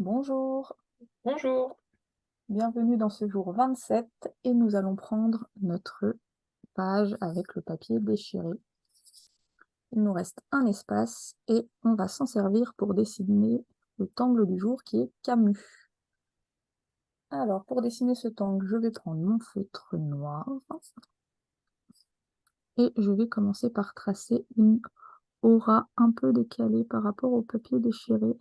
Bonjour, Bonjour. bienvenue dans ce jour 27 et nous allons prendre notre page avec le papier déchiré. Il nous reste un espace et on va s'en servir pour dessiner le tangle du jour qui est Camus. Alors pour dessiner ce tangle, je vais prendre mon feutre noir et je vais commencer par tracer une aura un peu décalée par rapport au papier déchiré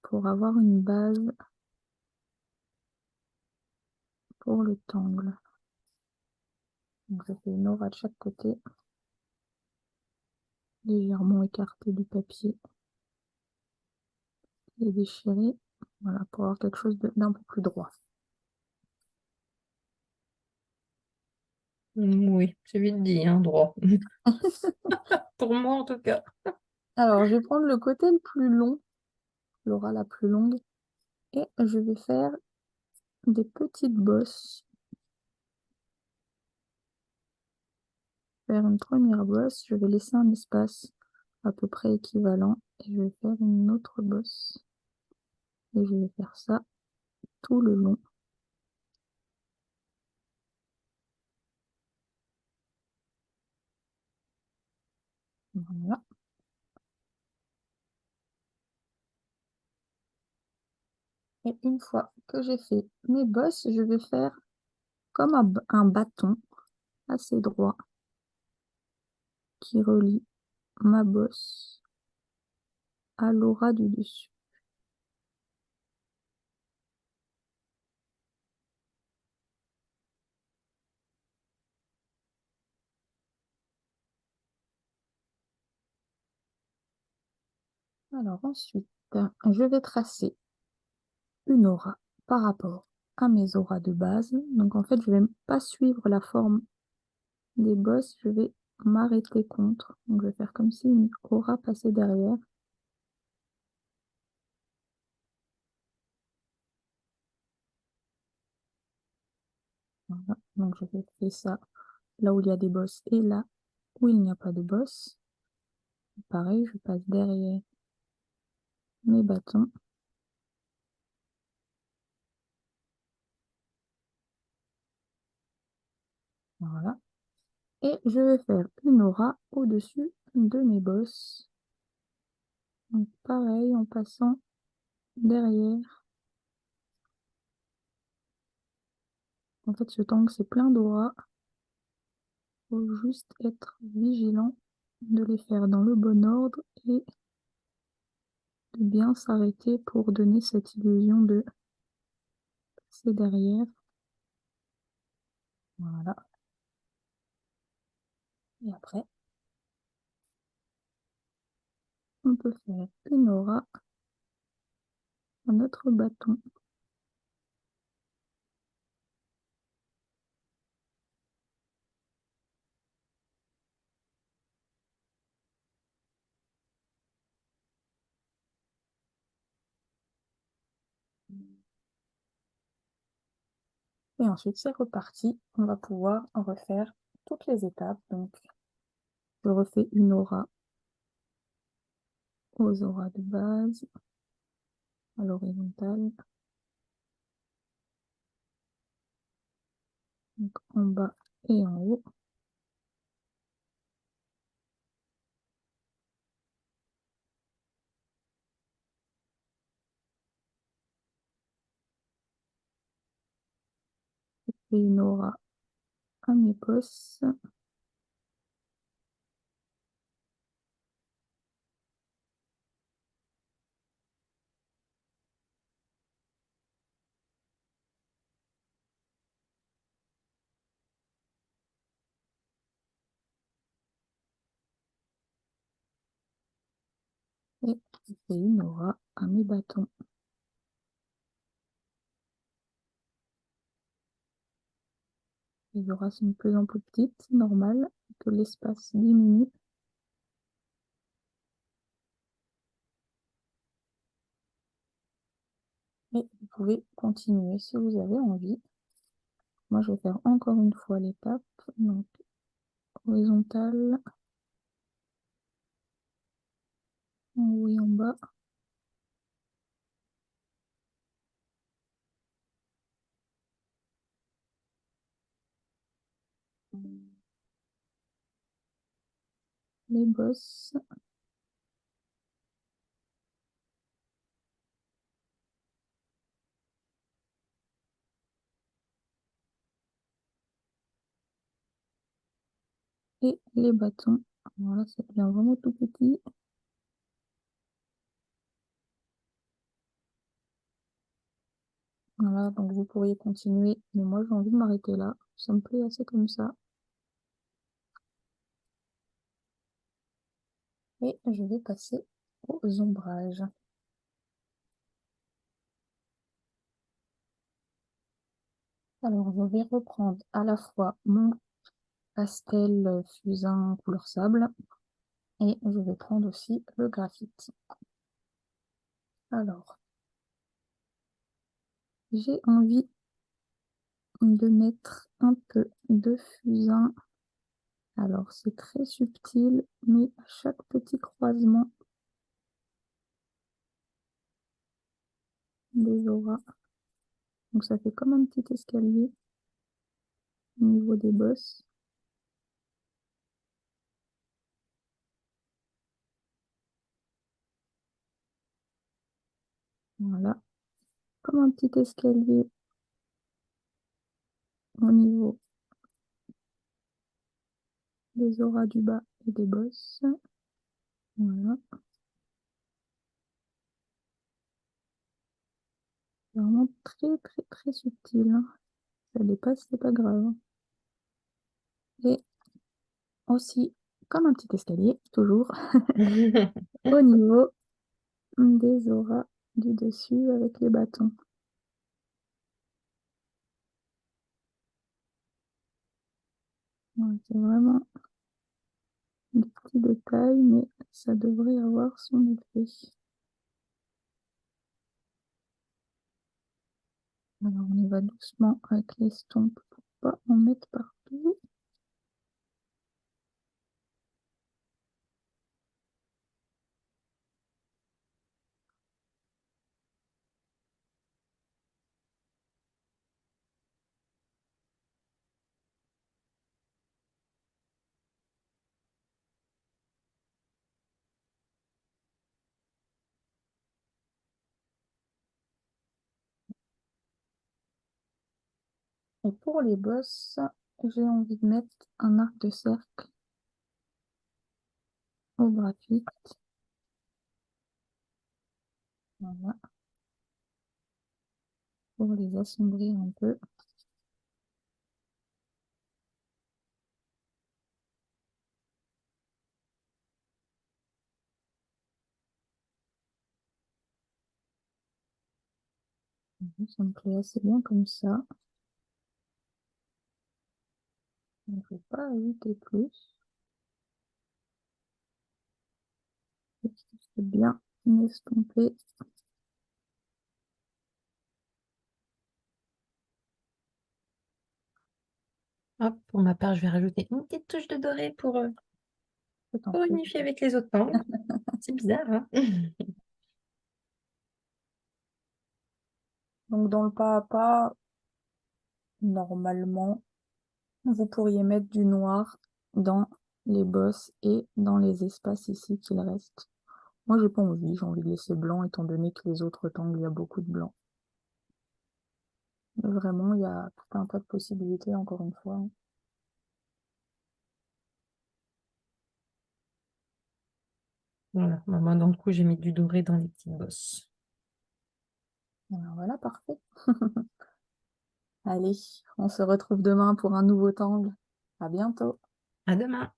pour avoir une base pour le tangle. Donc je fais une aura de chaque côté, légèrement écartée du papier et déchirer, voilà, pour avoir quelque chose d'un peu plus droit. Oui, c'est vite dit, hein, droit. Pour moi, en tout cas. Alors, je vais prendre le côté le plus long, l'aura la plus longue, et je vais faire des petites bosses. Faire une première bosse, je vais laisser un espace à peu près équivalent, et je vais faire une autre bosse. Et je vais faire ça tout le long. Voilà. Et une fois que j'ai fait mes bosses, je vais faire comme un bâton assez droit qui relie ma bosse à l'aura du dessus. Alors ensuite, je vais tracer une aura par rapport à mes auras de base. Donc en fait, je vais pas suivre la forme des bosses, je vais m'arrêter contre. Donc je vais faire comme si une aura passait derrière. Voilà. Donc je vais faire ça là où il y a des bosses et là où il n'y a pas de bosses. Pareil, je passe derrière mes bâtons. Voilà. Et je vais faire une aura au-dessus de mes bosses. Donc pareil, en passant derrière. En fait, ce tangle, c'est plein d'auras. Faut juste être vigilant de les faire dans le bon ordre et de bien s'arrêter pour donner cette illusion de passer derrière. Voilà. Et après, on peut faire une aura à notre bâton. Et ensuite, c'est reparti. On va pouvoir en refaire toutes les étapes. Donc, je refais une aura aux auras de base, à l'horizontale, donc en bas et en haut. Et une aura à mes bosses. Et je fais une aura à mes bâtons. Les auras sont de plus en plus petites, c'est normal que l'espace diminue. Et vous pouvez continuer si vous avez envie. Moi, je vais faire encore une fois l'étape. Donc, horizontale, en haut et en bas. les bosses. Et les bâtons. Alors là, ça devient vraiment tout petit. Voilà, donc vous pourriez continuer, mais moi j'ai envie de m'arrêter là. Ça me plaît assez comme ça. Et je vais passer aux ombrages. Alors, je vais reprendre à la fois mon pastel fusain couleur sable et je vais prendre aussi le graphite. Alors, j'ai envie de mettre un peu de fusain. Alors, c'est très subtil, mais à chaque petit croisement des auras. Donc, ça fait comme un petit escalier au niveau des bosses. Voilà, comme un petit escalier au niveau des auras du bas et des bosses. Voilà. C'est vraiment très très très subtil, hein. Ça dépasse, c'est pas grave. Et aussi, comme un petit escalier, toujours, au niveau des auras du dessus avec les bâtons. Ouais, c'est vraiment des petits détails, mais ça devrait avoir son effet. Alors, on y va doucement avec l'estompe pour pas en mettre partout. Et pour les bosses, j'ai envie de mettre un arc de cercle au graphite. Voilà, pour les assombrir un peu. Ça me plaît assez bien comme ça. Je ne vais pas ajouter plus. C'est bien estompé. Hop, pour ma part, je vais rajouter une petite touche de doré C'est un pour peu. unifier avec les autres angles. C'est bizarre, hein? Donc dans le pas à pas, normalement, vous pourriez mettre du noir dans les bosses et dans les espaces ici qu'il reste. Moi, j'ai pas envie, j'ai envie de laisser blanc étant donné que les autres tangles, il y a beaucoup de blanc. Mais vraiment, il y a tout un tas de possibilités, encore une fois. Voilà, moi, dans le coup, j'ai mis du doré dans les petites bosses. Alors voilà, parfait. Allez, on se retrouve demain pour un nouveau tangle. À bientôt. À demain!